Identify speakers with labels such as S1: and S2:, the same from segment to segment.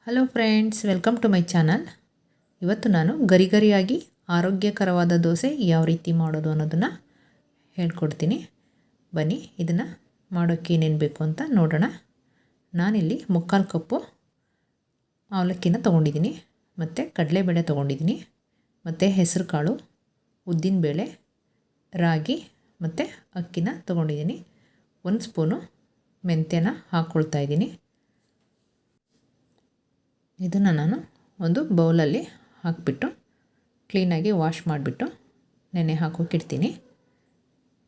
S1: Hello friends, welcome to my channel. ಇವತ್ತು ನಾನು ಗರಿಗರಿಯಾಗಿ ಆರೋಗ್ಯಕರವಾದ ದೋಸೆ ಯಾವ ರೀತಿ ಮಾಡೋದು ಅನ್ನೋದನ್ನು ಹೇಳ್ಕೊಡ್ತೀನಿ. ಬನ್ನಿ, ಇದನ್ನು ಮಾಡೋಕ್ಕೆ ಏನೇನು ಬೇಕು ಅಂತ ನೋಡೋಣ. ನಾನಿಲ್ಲಿ 3/4 ಕಪ್ಪು ಅವಲಕ್ಕಿನ ತೊಗೊಂಡಿದ್ದೀನಿ, ಮತ್ತು ಕಡಲೆಬೇಳೆ ತೊಗೊಂಡಿದ್ದೀನಿ, ಮತ್ತು ಹೆಸರು ಕಾಳು, ಉದ್ದಿನಬೇಳೆ, ರಾಗಿ ಮತ್ತು ಅಕ್ಕಿನ ತೊಗೊಂಡಿದ್ದೀನಿ. 1 ಸ್ಪೂನು ಮೆಂತ್ಯನ ಹಾಕ್ಕೊಳ್ತಾ ಇದ್ದೀನಿ. ಇದನ್ನು ನಾನು ಒಂದು ಬೌಲಲ್ಲಿ ಹಾಕಿಬಿಟ್ಟು ಕ್ಲೀನಾಗಿ ವಾಶ್ ಮಾಡಿಬಿಟ್ಟು ನೆನೆ ಹಾಕೋಕ್ಕಿಡ್ತೀನಿ.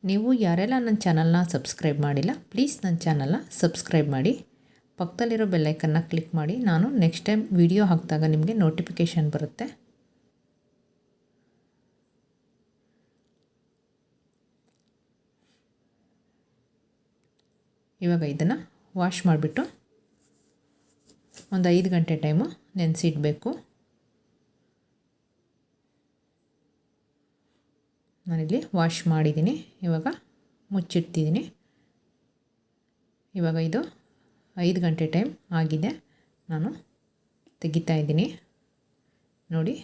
S1: ನೀವು ಯಾರೆಲ್ಲ ನನ್ನ ಚಾನಲ್ನ ಸಬ್ಸ್ಕ್ರೈಬ್ ಮಾಡಿಲ್ಲ, ಪ್ಲೀಸ್ ನನ್ನ ಚಾನಲ್ನ ಸಬ್ಸ್ಕ್ರೈಬ್ ಮಾಡಿ, ಪಕ್ಕದಲ್ಲಿರೋ ಬೆಲ್ಲೈಕನ್ನ ಕ್ಲಿಕ್ ಮಾಡಿ. ನಾನು ನೆಕ್ಸ್ಟ್ ಟೈಮ್ ವಿಡಿಯೋ ಹಾಕಿದಾಗ ನಿಮಗೆ ನೋಟಿಫಿಕೇಷನ್ ಬರುತ್ತೆ. ಇವಾಗ ಇದನ್ನು ವಾಶ್ ಮಾಡಿಬಿಟ್ಟು ಒಂದು 5 ಗಂಟೆ ಟೈಮು ನೆನೆಸಿಡಬೇಕು. ನಾನಿಲ್ಲಿ ವಾಶ್ ಮಾಡಿದ್ದೀನಿ. ಇವಾಗ ಮುಚ್ಚಿಡ್ತಿದ್ದೀನಿ. ಇವಾಗ ಇದು 5 ಗಂಟೆ ಟೈಮ್ ಆಗಿದೆ. ನಾನು ತೆಗಿತಾ ಇದ್ದೀನಿ. ನೋಡಿ,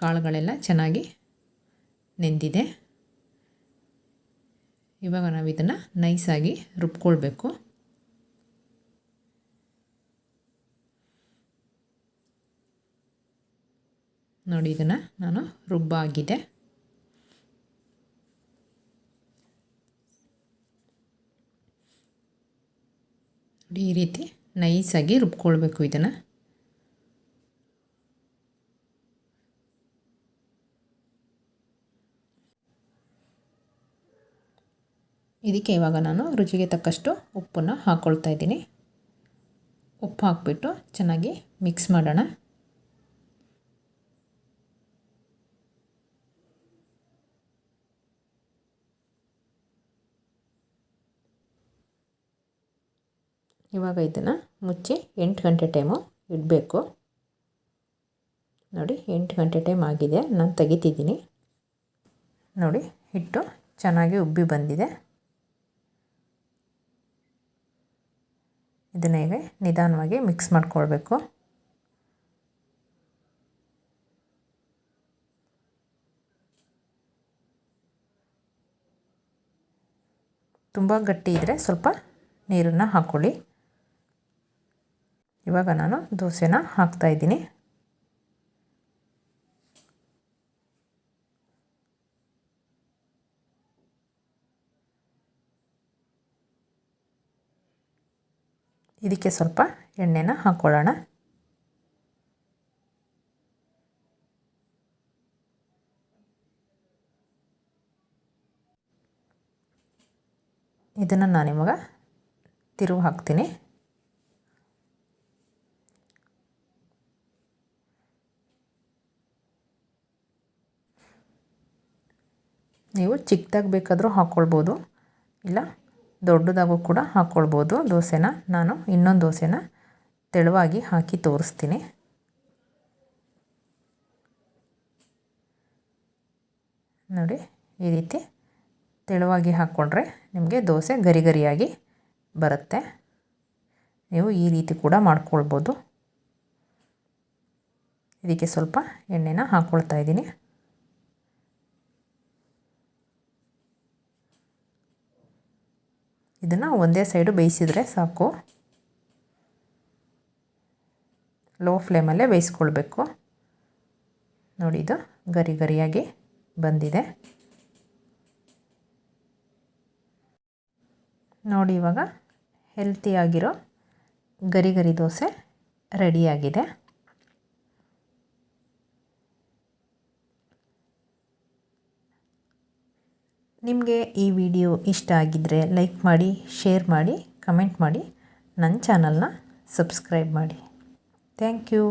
S1: ಕಾಳುಗಳೆಲ್ಲ ಚೆನ್ನಾಗಿ ನೆಂದಿದೆ. ಇವಾಗ ನಾವು ಇದನ್ನು ನೈಸಾಗಿ ರುಬ್ಕೊಳ್ಬೇಕು. ನೋಡಿ, ಇದನ್ನು ನಾನು ರುಬ್ಬಾಗಿದೆ. ನೋಡಿ, ಈ ರೀತಿ ನೈಸಾಗಿ ರುಬ್ಕೊಳ್ಬೇಕು ಇದನ್ನು. ಇದಕ್ಕೆ ಇವಾಗ ನಾನು ರುಚಿಗೆ ತಕ್ಕಷ್ಟು ಉಪ್ಪನ್ನು ಹಾಕ್ಕೊಳ್ತಾ ಇದ್ದೀನಿ. ಉಪ್ಪು ಹಾಕ್ಬಿಟ್ಟು ಚೆನ್ನಾಗಿ ಮಿಕ್ಸ್ ಮಾಡೋಣ. ಇವಾಗ ಇದನ್ನು ಮುಚ್ಚಿ 8 ಗಂಟೆ ಟೈಮು ಇಡಬೇಕು. ನೋಡಿ, 8 ಗಂಟೆ ಟೈಮ್ ಆಗಿದೆ. ನಾನು ತೆಗಿತಿದ್ದೀನಿ. ನೋಡಿ, ಹಿಟ್ಟು ಚೆನ್ನಾಗಿ ಉಬ್ಬಿ ಬಂದಿದೆ. ಇದನ್ನ ಈಗ ನಿಧಾನವಾಗಿ ಮಿಕ್ಸ್ ಮಾಡ್ಕೊಳ್ಬೇಕು. ತುಂಬ ಗಟ್ಟಿ ಇದ್ದರೆ ಸ್ವಲ್ಪ ನೀರನ್ನು ಹಾಕ್ಕೊಳ್ಳಿ. ಇವಾಗ ನಾನು ದೋಸೆನ ಹಾಕ್ತಾ ಇದ್ದೀನಿ. ಇದಕ್ಕೆ ಸ್ವಲ್ಪ ಎಣ್ಣೆನ ಹಾಕ್ಕೊಳ್ಳೋಣ. ಇದನ್ನು ನಾನಿವಾಗ ತಿರುವು ಹಾಕ್ತೀನಿ. ನೀವು ಚಿಕ್ಕದಾಗಿ ಬೇಕಾದರೂ ಹಾಕ್ಕೊಳ್ಬೋದು, ಇಲ್ಲ ದೊಡ್ಡದಾಗೂ ಕೂಡ ಹಾಕ್ಕೊಳ್ಬೋದು ದೋಸೆನ. ನಾನು ಇನ್ನೊಂದು ದೋಸೆನ ತೆಳುವಾಗಿ ಹಾಕಿ ತೋರಿಸ್ತೀನಿ. ನೋಡಿ, ಈ ರೀತಿ ತೆಳುವಾಗಿ ಹಾಕ್ಕೊಂಡ್ರೆ ನಿಮಗೆ ದೋಸೆ ಗರಿ ಗರಿಯಾಗಿ ಬರುತ್ತೆ. ನೀವು ಈ ರೀತಿ ಕೂಡ ಮಾಡ್ಕೊಳ್ಬೋದು. ಇದಕ್ಕೆ ಸ್ವಲ್ಪ ಎಣ್ಣೆನ ಹಾಕ್ಕೊಳ್ತಾ ಇದ್ದೀನಿ. ಇದನ್ನು ಒಂದೇ ಸೈಡು ಬೇಯಿಸಿದರೆ ಸಾಕು. ಲೋ ಫ್ಲೇಮಲ್ಲೇ ಬೇಯಿಸ್ಕೊಳ್ಬೇಕು. ನೋಡಿ, ಇದು ಗರಿ ಗರಿಯಾಗಿ ಬಂದಿದೆ. ನೋಡಿ, ಇವಾಗ ಹೆಲ್ತಿಯಾಗಿರೋ ಗರಿ ಗರಿ ದೋಸೆ ರೆಡಿಯಾಗಿದೆ. ನಿಮಗೆ ಈ ವಿಡಿಯೋ ಇಷ್ಟ ಆಗಿದ್ದರೆ ಲೈಕ್ ಮಾಡಿ, ಶೇರ್ ಮಾಡಿ, ಕಮೆಂಟ್ ಮಾಡಿ, ನನ್ನ ಚಾನಲ್ನ ಸಬ್ಸ್ಕ್ರೈಬ್ ಮಾಡಿ. Thank you.